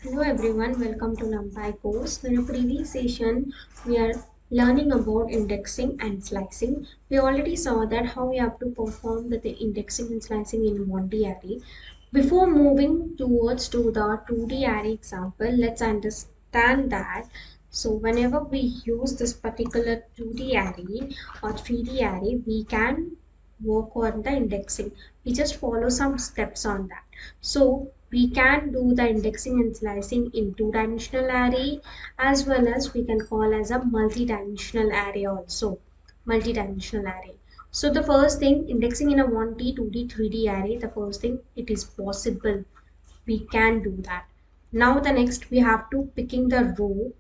Hello everyone, welcome to NumPy course. In a previous session, we are learning about indexing and slicing. We already saw that how we have to perform the indexing and slicing in 1D array. Before moving towards to the 2D array example, let's understand that. So whenever we use this particular 2D array or 3D array, we can work on the indexing. We just follow some steps on that. So we can do the indexing and slicing in two-dimensional array, as well as we can call as a multi-dimensional array also. Multi-dimensional array. So the first thing, indexing in a 1D, 2D, 3D array, the first thing, it is possible. We can do that. Now the next we have to picking a row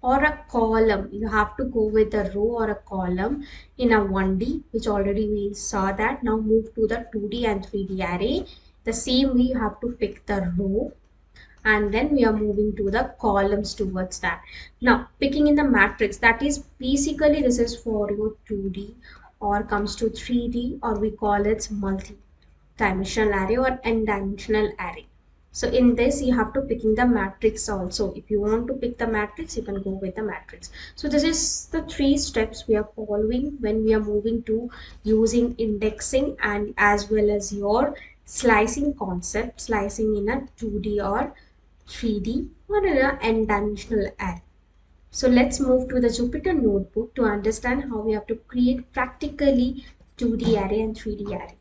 or a column. You have to go with a row or a column in a 1D, which already we saw that. Now move to the 2D and 3D array. The same way you have to pick the row, and then we are moving to the columns towards that. Now picking in the matrix, that is basically this is for your 2D or comes to 3D, or we call it multi-dimensional array or n-dimensional array. So in this you have to picking the matrix also. If you want to pick the matrix, you can go with the matrix. So this is the three steps we are following when we are moving to using indexing and as well as your slicing concept, slicing in a 2D or 3D or in a n-dimensional array. So let's move to the Jupyter notebook to understand how we have to create practically 2D array and 3D array.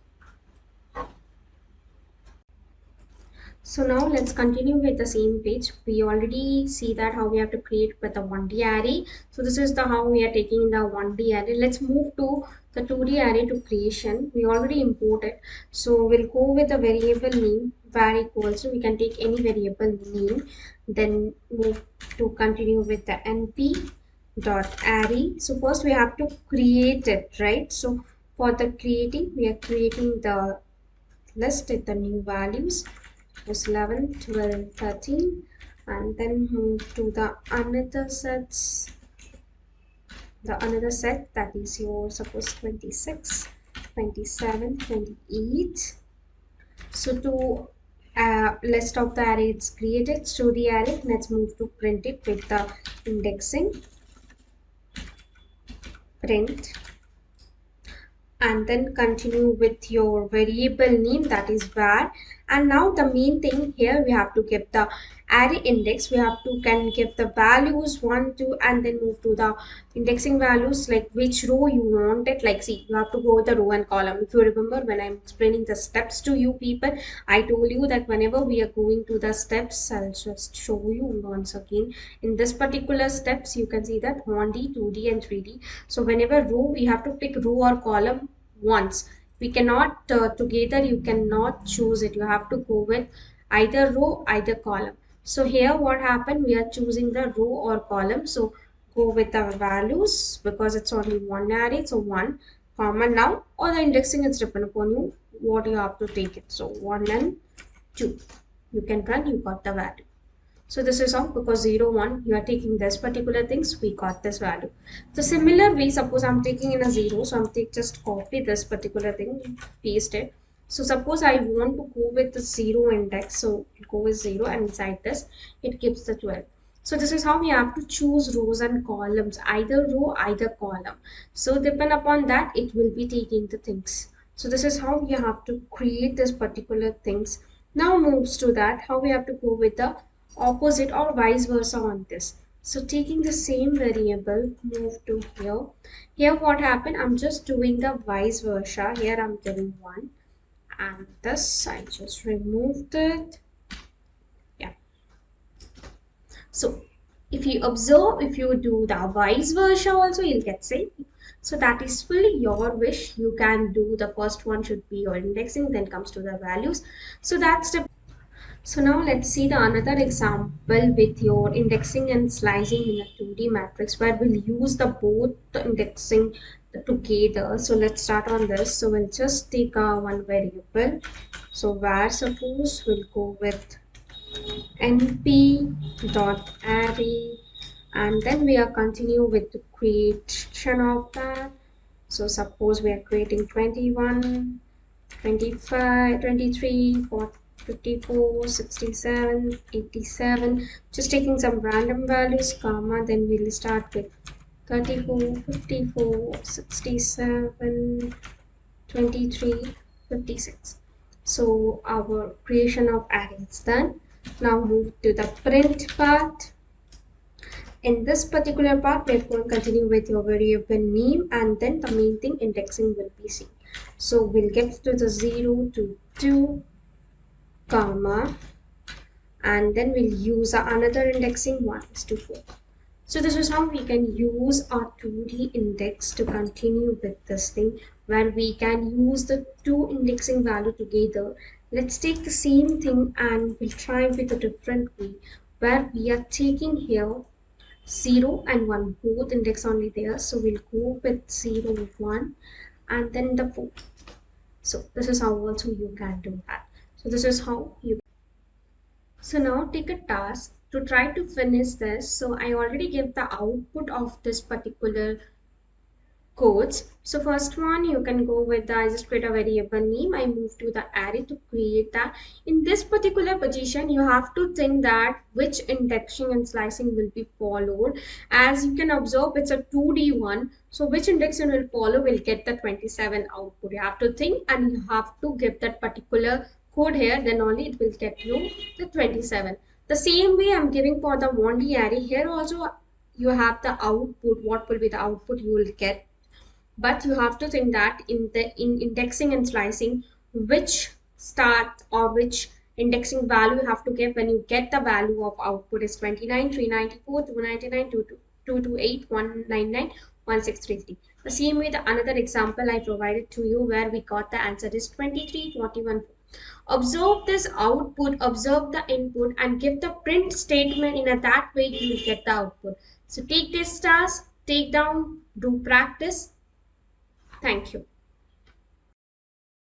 So now let's continue with the same page. We already see that how we have to create with the 1D array. So this is the how we are taking the 1D array. Let's move to the 2D array to creation. We already imported. So we'll go with the variable name var equals. So we can take any variable name. Then move to continue with the np dot array. So first we have to create it, right? So for the creating, we are creating the list with the new values was 11, 12, 13, and then move to the another set that is your suppose 26, 27, 28. So to list of the array it's created, so the array, let's move to print it with the indexing print, and then continue with your variable name that is var. And now the main thing here, we have to give the array index. We have to can give the values 1 2 and then move to the indexing values, like which row you want it. Like see, you have to go with the row and column. If you remember when I'm explaining the steps to you people, I told you that whenever we are going to the steps, I'll just show you once again. In this particular steps, you can see that 1D, 2D and 3D. So whenever row, we have to pick row or column once. We cannot together, you cannot choose it. You have to go with either row, either column. So here what happened, we are choosing the row or column. So go with the values because it's only one array. So one common now, or the indexing is depend upon you what you have to take it. So 1 and 2, you can run, you got the value. So this is how, because 0, 1, you are taking this particular things, we got this value. So similar way, suppose I'm taking in a 0, so I'm just copy this particular thing, paste it. So suppose I want to go with the 0 index, so it go with 0 and inside this, it gives the 12. So this is how we have to choose rows and columns, either row, either column. So depend upon that, it will be taking the things. So this is how you have to create this particular things. Now moves to that, how we have to go with the opposite or vice versa on this. So taking the same variable, move to here. Here what happened, I'm just doing the vice versa. Here I'm giving 1 and this I just removed it. Yeah. So if you observe, if you do the vice versa also, you'll get same. So that is fully your wish. You can do the first one should be your indexing, then comes to the values. So that's the. So now let's see the another example with your indexing and slicing in a 2D matrix where we'll use the both indexing together. So let's start on this. So we'll just take one variable. So var suppose we'll go with np dot array, and then we are continue with the creation of that. So suppose we are creating 21, 25, 23, 40. 54, 67, 87. Just taking some random values, comma, then we'll start with 34, 54, 67, 23, 56. So our creation of array is done. Now move to the print part. In this particular part, we're going to continue with your variable name, and then the main thing, indexing, will be seen. So we'll get to the 0 to 2, comma, and then we'll use another indexing 1 is to 4. So this is how we can use our 2D index to continue with this thing, where we can use the two indexing value together. Let's take the same thing and we'll try with a different way, where we are taking here 0 and 1, both index only there. So we'll go with 0, 1, and then the 4. So this is how also you can do that. So this is how you. So now take a task to try to finish this. So I already gave the output of this particular codes. So first one, you can go with the, I just create a variable name. I move to the array to create that. In this particular position, you have to think that which indexing and slicing will be followed. As you can observe, it's a 2D one. So which indexing will follow will get the 27 output. You have to think and you have to give that particular code here. Then only it will get you the 27. The same way I'm giving for the Monday array. Here also you have the output. What will be the output you will get? But you have to think that in indexing and slicing, which start or which indexing value you have to give when you get the value of output is 29, 394, 299, 228, 199, 1633. The same way, the another example I provided to you where we got the answer is 23, 41. Observe this output, observe the input, and give the print statement. In a that way you will get the output. So take this task, take down, do practice. Thank you.